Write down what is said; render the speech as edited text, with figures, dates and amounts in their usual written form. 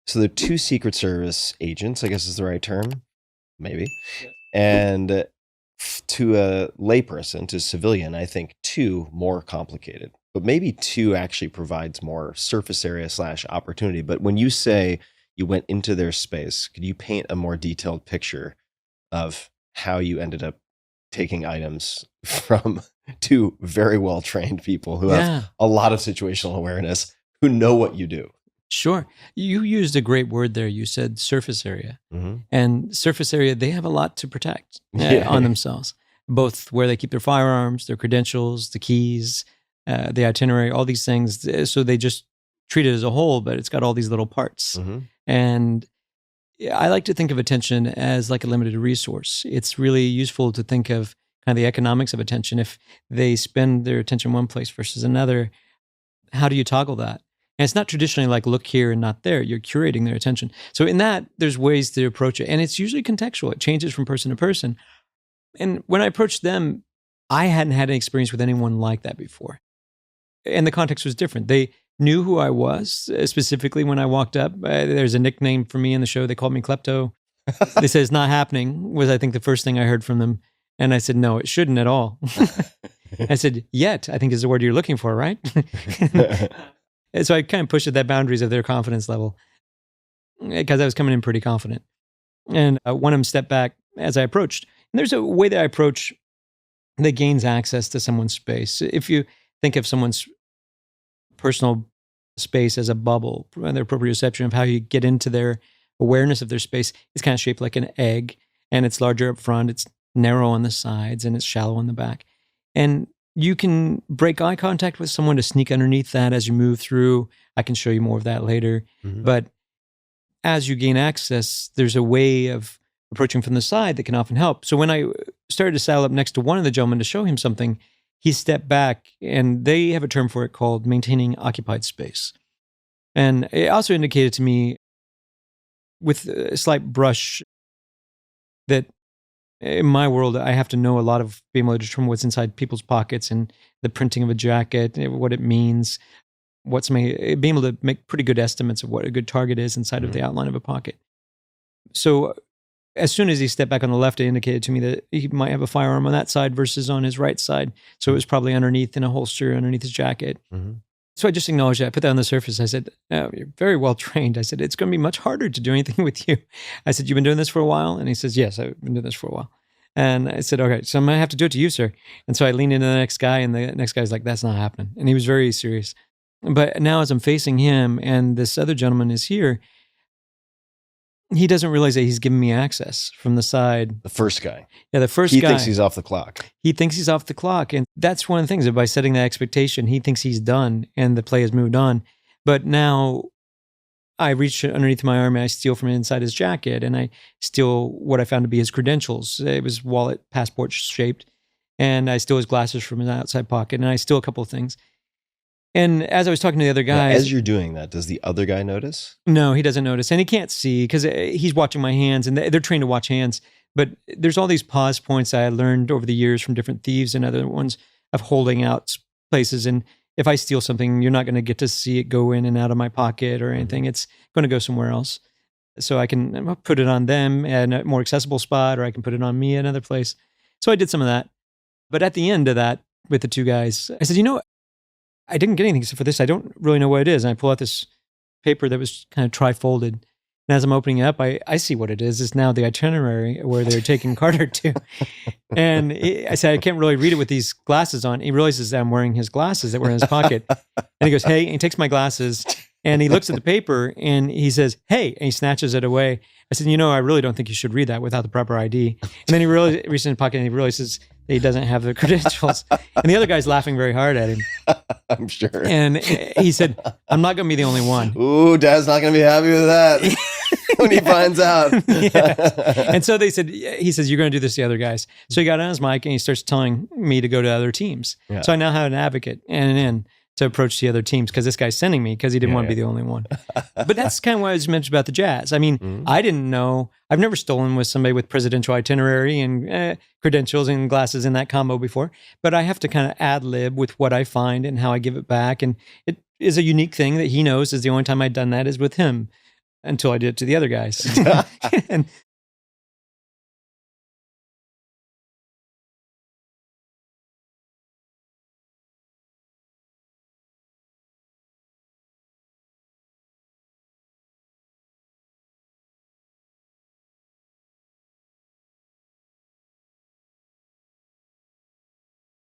So they're two Secret Service agents, I guess is the right term, maybe. Yeah. And to a layperson, to a civilian, I think two more complicated. But maybe two actually provides more surface area / opportunity. But when you say you went into their space, could you paint a more detailed picture of how you ended up taking items from two very well-trained people who have a lot of situational awareness, who know what you do? Sure. You used a great word there. You said surface area. And surface area, they have a lot to protect on themselves, both where they keep their firearms, their credentials, the keys, the itinerary, all these things. So they just treat it as a whole, but it's got all these little parts. And I like to think of attention as like a limited resource. It's really useful to think of kind of the economics of attention. If they spend their attention one place versus another, how do you toggle that? And it's not traditionally like look here and not there. You're curating their attention. So in that, there's ways to approach it. And it's usually contextual. It changes from person to person. And when I approached them, I hadn't had an experience with anyone like that before. And the context was different. They knew who I was, specifically when I walked up. There's a nickname for me in the show. They called me Klepto. They said, "It's not happening," was I think the first thing I heard from them. And I said, "No, it shouldn't at all." I said, "Yet," I think is the word you're looking for, right? And so I kind of pushed at that boundaries of their confidence level because I was coming in pretty confident. And one of them stepped back as I approached. And there's a way that I approach that gains access to someone's space. If you think of someone's personal space as a bubble, their proprioception of how you get into their awareness of their space is kind of shaped like an egg, and it's larger up front, it's narrow on the sides, and it's shallow on the back. And you can break eye contact with someone to sneak underneath that as you move through. I can show you more of that later. But as you gain access, there's a way of approaching from the side that can often help. So when I started to saddle up next to one of the gentlemen to show him something, he stepped back, and they have a term for it called maintaining occupied space. And it also indicated to me with a slight brush that in my world, I have to know a lot of being able to determine what's inside people's pockets and the printing of a jacket, what it means, being able to make pretty good estimates of what a good target is inside of the outline of a pocket. So as soon as he stepped back on the left, it indicated to me that he might have a firearm on that side versus on his right side. So it was probably underneath in a holster underneath his jacket. So I just acknowledged that. I put that on the surface. I said, "Oh, you're very well trained." I said, "It's going to be much harder to do anything with you." I said, "You've been doing this for a while?" And he says, "Yes, I've been doing this for a while." And I said, "Okay, so I'm going to have to do it to you, sir." And so I leaned into the next guy, and the next guy's like, "That's not happening." And he was very serious. But now as I'm facing him and this other gentleman is here, he doesn't realize that he's giving me access from the side. The first guy. Yeah, the first guy. He thinks he's off the clock. He thinks he's off the clock. And that's one of the things that by setting that expectation, he thinks he's done and the play has moved on. But now I reach underneath my arm and I steal from inside his jacket, and I steal what I found to be his credentials. It was wallet, passport shaped. And I steal his glasses from his outside pocket, and I steal a couple of things. And as I was talking to the other guys... Now, as you're doing that, does the other guy notice? No, he doesn't notice. And he can't see because he's watching my hands, and they're trained to watch hands. But there's all these pause points I learned over the years from different thieves and other ones of holding out places. And if I steal something, you're not going to get to see it go in and out of my pocket or anything. It's going to go somewhere else. So I can put it on them at a more accessible spot, or I can put it on me at another place. So I did some of that. But at the end of that, with the two guys, I said, I didn't get anything except for this. I don't really know what it is. And I pull out this paper that was kind of tri-folded. And as I'm opening it up, I see what it is. It's now the itinerary where they're taking Carter to. And I said, I can't really read it with these glasses on. He realizes that I'm wearing his glasses that were in his pocket. And he goes, "Hey," and he takes my glasses and he looks at the paper and he says, "Hey," and he snatches it away. I said, "I really don't think you should read that without the proper ID." And then he reaches in his pocket and he realizes that he doesn't have the credentials. And the other guy's laughing very hard at him. I'm sure. And he said, "I'm not going to be the only one." Ooh, Dad's not going to be happy with that when he finds out. And so he says, "You're going to do this to the other guys." So he got on his mic and he starts telling me to go to other teams. Yeah. So I now have an advocate and an in to approach the other teams because this guy's sending me because he didn't want to be the only one. But that's kind of what I was mentioned about the jazz. I mean, I didn't know. I've never stolen with somebody with presidential itinerary and credentials and glasses in that combo before. But I have to kind of ad lib with what I find and how I give it back. And it is a unique thing that he knows is the only time I've done that is with him. until I did it to the other guys. And